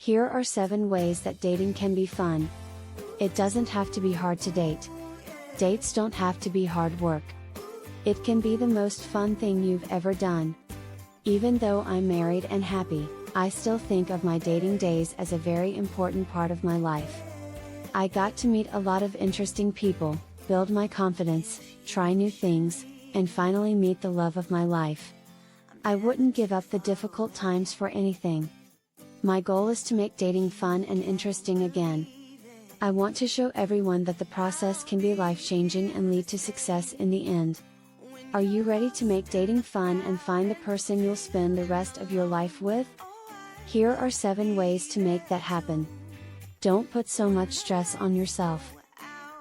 Here are 7 ways that dating can be fun. It doesn't have to be hard to date. Dates don't have to be hard work. It can be the most fun thing you've ever done. Even though I'm married and happy, I still think of my dating days as a very important part of my life. I got to meet a lot of interesting people, build my confidence, try new things, and finally meet the love of my life. I wouldn't give up the difficult times for anything. My goal is to make dating fun and interesting again. I want to show everyone that the process can be life-changing and lead to success in the end. Are you ready to make dating fun and find the person you'll spend the rest of your life with? Here are 7 ways to make that happen. Don't put so much stress on yourself.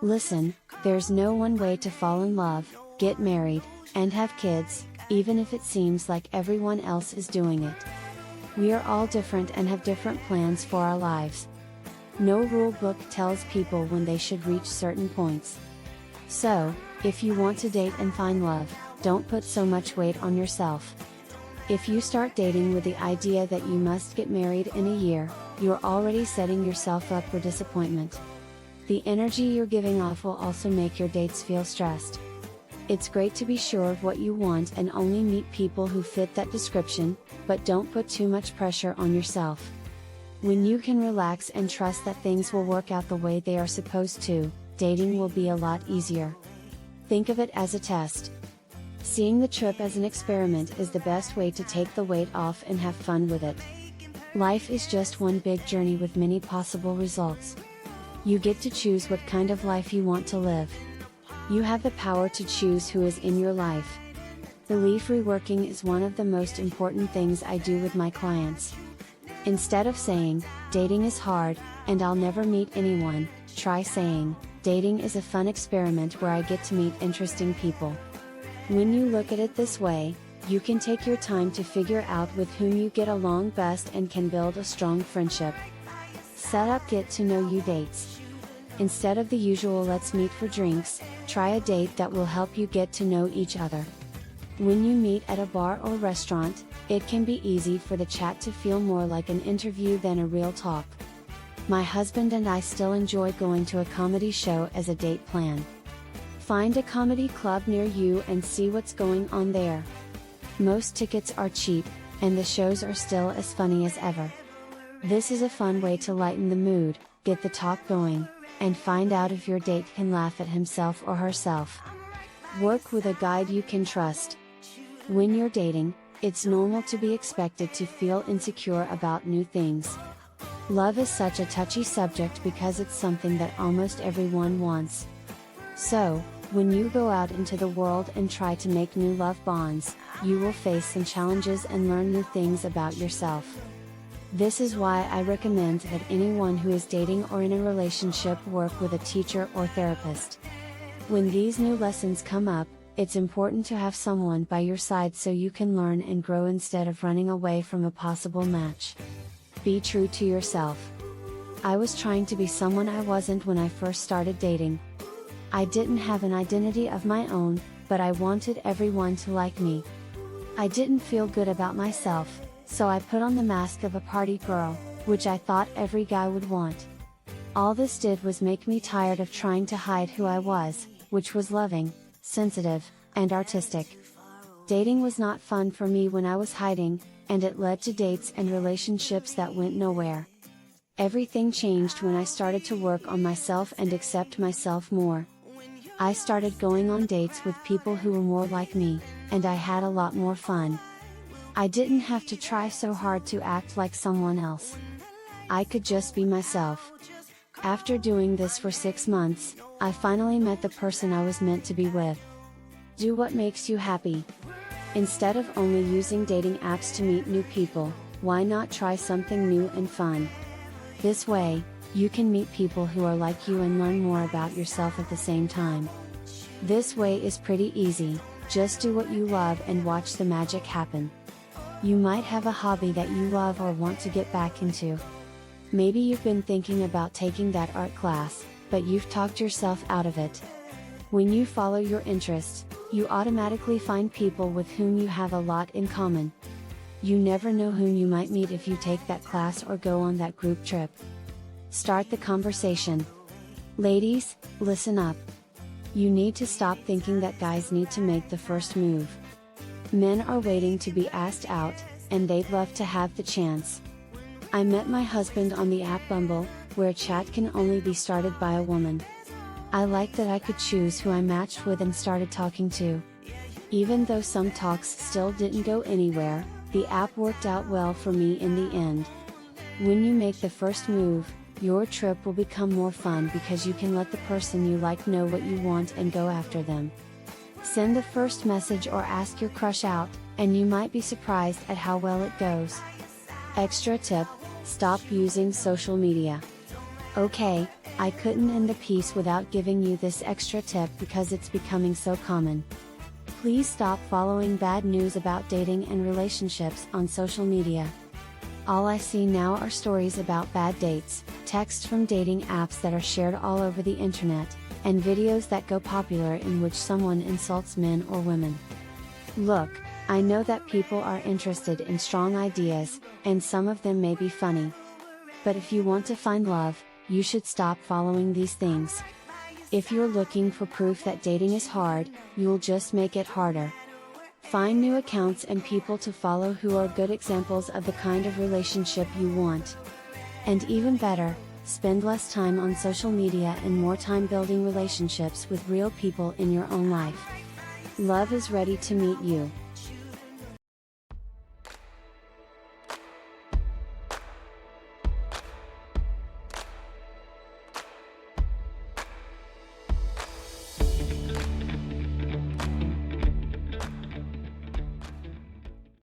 Listen, there's no one way to fall in love, get married, and have kids, even if it seems like everyone else is doing it. We are all different and have different plans for our lives. No rule book tells people when they should reach certain points. So, if you want to date and find love, don't put so much weight on yourself. If you start dating with the idea that you must get married in a year, you're already setting yourself up for disappointment. The energy you're giving off will also make your dates feel stressed. It's great to be sure of what you want and only meet people who fit that description, but don't put too much pressure on yourself. When you can relax and trust that things will work out the way they are supposed to, dating will be a lot easier. Think of it as a test. Seeing the trip as an experiment is the best way to take the weight off and have fun with it. Life is just one big journey with many possible results. You get to choose what kind of life you want to live. You have the power to choose who is in your life. Belief reworking is one of the most important things I do with my clients. Instead of saying, dating is hard, and I'll never meet anyone, try saying, dating is a fun experiment where I get to meet interesting people. When you look at it this way, you can take your time to figure out with whom you get along best and can build a strong friendship. Set up get to know you dates. Instead of the usual let's meet for drinks, try a date that will help you get to know each other. When you meet at a bar or restaurant, it can be easy for the chat to feel more like an interview than a real talk. My husband and I still enjoy going to a comedy show as a date plan. Find a comedy club near you and see what's going on there. Most tickets are cheap, and the shows are still as funny as ever. This is a fun way to lighten the mood, get the talk going, and find out if your date can laugh at himself or herself. Work with a guide you can trust. When you're dating, it's normal to be expected to feel insecure about new things. Love is such a touchy subject because it's something that almost everyone wants. So, when you go out into the world and try to make new love bonds, you will face some challenges and learn new things about yourself. This is why I recommend that anyone who is dating or in a relationship work with a teacher or therapist. When these new lessons come up, it's important to have someone by your side so you can learn and grow instead of running away from a possible match. Be true to yourself. I was trying to be someone I wasn't when I first started dating. I didn't have an identity of my own, but I wanted everyone to like me. I didn't feel good about myself, so I put on the mask of a party girl, which I thought every guy would want. All this did was make me tired of trying to hide who I was, which was loving, sensitive, and artistic. Dating was not fun for me when I was hiding, and it led to dates and relationships that went nowhere. Everything changed when I started to work on myself and accept myself more. I started going on dates with people who were more like me, and I had a lot more fun. I didn't have to try so hard to act like someone else. I could just be myself. After doing this for 6 months, I finally met the person I was meant to be with. Do what makes you happy. Instead of only using dating apps to meet new people, why not try something new and fun? This way, you can meet people who are like you and learn more about yourself at the same time. This way is pretty easy, just do what you love and watch the magic happen. You might have a hobby that you love or want to get back into. Maybe you've been thinking about taking that art class, but you've talked yourself out of it. When you follow your interests, you automatically find people with whom you have a lot in common. You never know whom you might meet if you take that class or go on that group trip. Start the conversation. Ladies, listen up. You need to stop thinking that guys need to make the first move. Men are waiting to be asked out, and they'd love to have the chance. I met my husband on the app Bumble, where chat can only be started by a woman. I liked that I could choose who I matched with and started talking to. Even though some talks still didn't go anywhere, the app worked out well for me in the end. When you make the first move, your trip will become more fun because you can let the person you like know what you want and go after them. Send the first message or ask your crush out, and you might be surprised at how well it goes. Extra tip: stop using social media. Okay, I couldn't end the piece without giving you this extra tip because it's becoming so common. Please stop following bad news about dating and relationships on social media. All I see now are stories about bad dates, texts from dating apps that are shared all over the internet, and videos that go popular in which someone insults men or women. Look, I know that people are interested in strong ideas, and some of them may be funny. But if you want to find love, you should stop following these things. If you're looking for proof that dating is hard, you'll just make it harder. Find new accounts and people to follow who are good examples of the kind of relationship you want. And even better, spend less time on social media and more time building relationships with real people in your own life. Love is ready to meet you.